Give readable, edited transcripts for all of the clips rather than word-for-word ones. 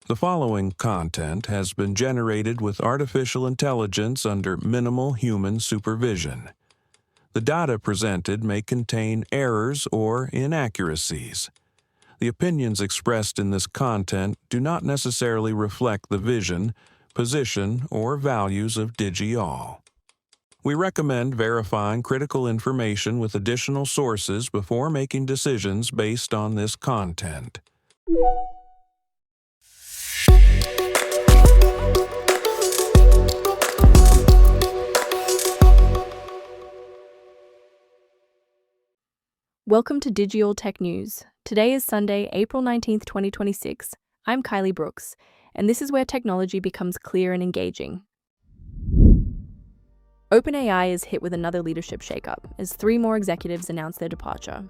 The following content has been generated with artificial intelligence under minimal human supervision. The data presented may contain errors or inaccuracies. The opinions expressed in this content do not necessarily reflect the vision, position, or values of Digi-all. We recommend verifying critical information with additional sources before making decisions based on this content. Welcome to Digi-all Tech News. Today is Sunday, April 19th, 2026. I'm Kylie Brooks, and this is where technology becomes clear and engaging. OpenAI is hit with another leadership shakeup as 3 more executives announce their departure.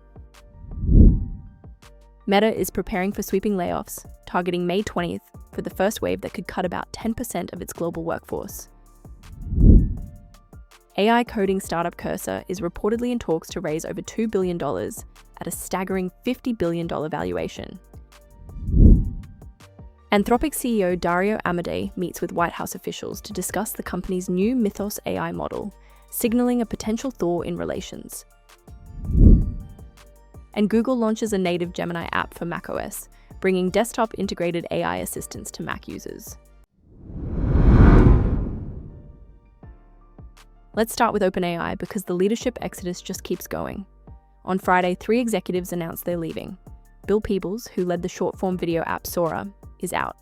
Meta is preparing for sweeping layoffs, targeting May 20th for the first wave that could cut about 10% of its global workforce. AI coding startup Cursor is reportedly in talks to raise over $2 billion at a staggering $50 billion valuation. Anthropic CEO Dario Amodei meets with White House officials to discuss the company's new Mythos AI model, signaling a potential thaw in relations. And Google launches a native Gemini app for macOS, bringing desktop-integrated AI assistants to Mac users. Let's start with OpenAI because the leadership exodus just keeps going. On Friday, 3 executives announced they're leaving. Bill Peebles, who led the short-form video app Sora, is out.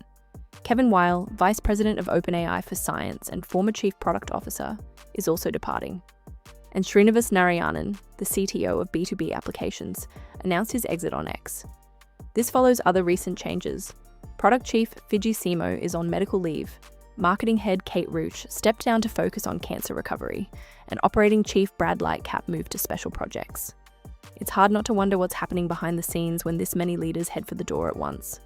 Kevin Weil, Vice President of OpenAI for Science and former Chief Product Officer, is also departing. And Srinivas Narayanan, the CTO of B2B Applications, announced his exit on X. This follows other recent changes. Product Chief Fiji Simo is on medical leave. Marketing head Kate Rooch stepped down to focus on cancer recovery, and operating chief Brad Lightcap moved to special projects. It's hard not to wonder what's happening behind the scenes when this many leaders head for the door at once.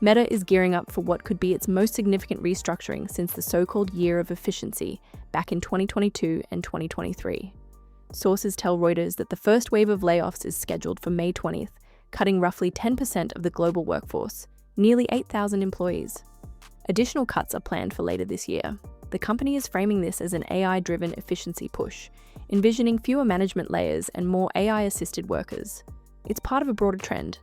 Meta is gearing up for what could be its most significant restructuring since the so-called year of efficiency back in 2022 and 2023. Sources tell Reuters that the first wave of layoffs is scheduled for May 20th, cutting roughly 10% of the global workforce, nearly 8,000 employees. Additional cuts are planned for later this year. The company is framing this as an AI-driven efficiency push, envisioning fewer management layers and more AI-assisted workers. It's part of a broader trend.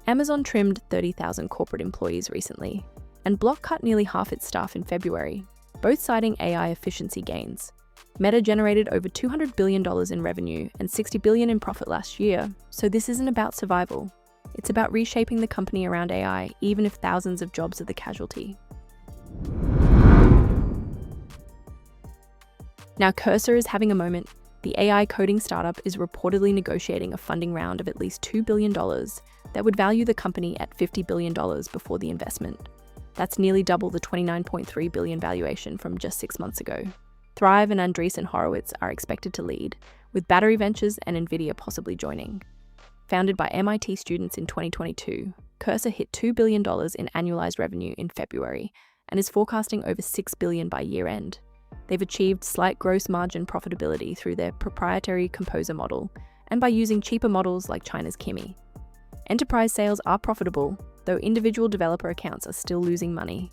Amazon trimmed 30,000 corporate employees recently, and Block cut nearly half its staff in February, both citing AI efficiency gains. Meta generated over $200 billion in revenue and $60 billion in profit last year, so this isn't about survival. It's about reshaping the company around AI, even if thousands of jobs are the casualty. Now Cursor is having a moment. The AI coding startup is reportedly negotiating a funding round of at least $2 billion that would value the company at $50 billion before the investment. That's nearly double the $29.3 billion valuation from just 6 months ago. Thrive and Andreessen Horowitz are expected to lead, with Battery Ventures and NVIDIA possibly joining. Founded by MIT students in 2022, Cursor hit $2 billion in annualized revenue in February and is forecasting over $6 billion by year-end. They've achieved slight gross margin profitability through their proprietary composer model and by using cheaper models like China's Kimi. Enterprise sales are profitable, though individual developer accounts are still losing money.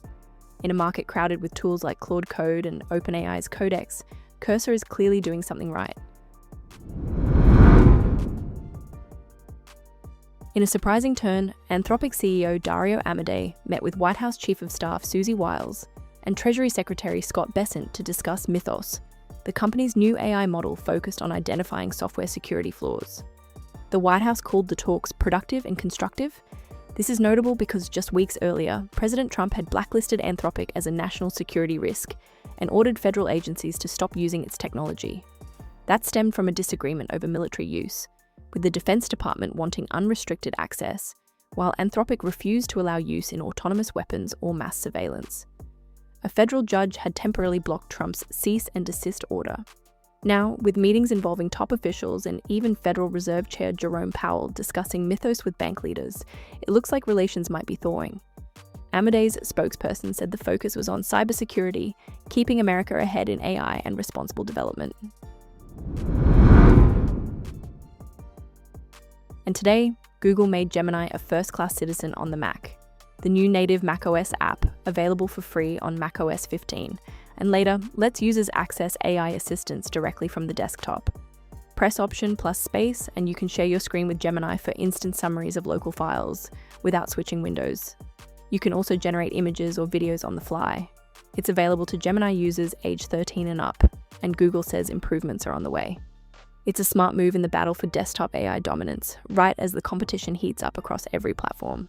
In a market crowded with tools like Claude Code and OpenAI's Codex, Cursor is clearly doing something right. In a surprising turn, Anthropic CEO Dario Amodei met with White House Chief of Staff Susie Wiles and Treasury Secretary Scott Bessent to discuss Mythos, the company's new AI model focused on identifying software security flaws. The White House called the talks productive and constructive. This is notable because just weeks earlier, President Trump had blacklisted Anthropic as a national security risk and ordered federal agencies to stop using its technology. That stemmed from a disagreement over military use, with the Defense Department wanting unrestricted access, while Anthropic refused to allow use in autonomous weapons or mass surveillance. A federal judge had temporarily blocked Trump's cease and desist order. Now, with meetings involving top officials and even Federal Reserve Chair Jerome Powell discussing Mythos with bank leaders, it looks like relations might be thawing. Amodei's spokesperson said the focus was on cybersecurity, keeping America ahead in AI and responsible development. And today, Google made Gemini a first-class citizen on the Mac. The new native macOS app, available for free on macOS 15, and later lets users access AI assistants directly from the desktop. Press Option plus space and you can share your screen with Gemini for instant summaries of local files without switching windows. You can also generate images or videos on the fly. It's available to Gemini users age 13 and up, and Google says improvements are on the way. It's a smart move in the battle for desktop AI dominance, right as the competition heats up across every platform.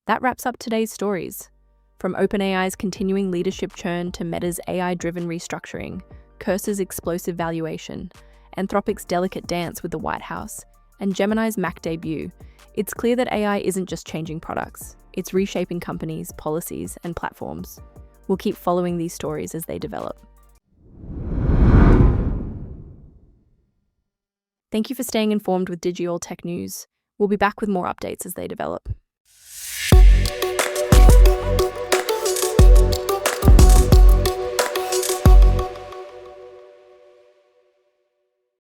That wraps up today's stories. From OpenAI's continuing leadership churn to Meta's AI-driven restructuring, Cursor's explosive valuation, Anthropic's delicate dance with the White House, and Gemini's Mac debut, it's clear that AI isn't just changing products, it's reshaping companies, policies, and platforms. We'll keep following these stories as they develop. Thank you for staying informed with Digi-all Tech News. We'll be back with more updates as they develop.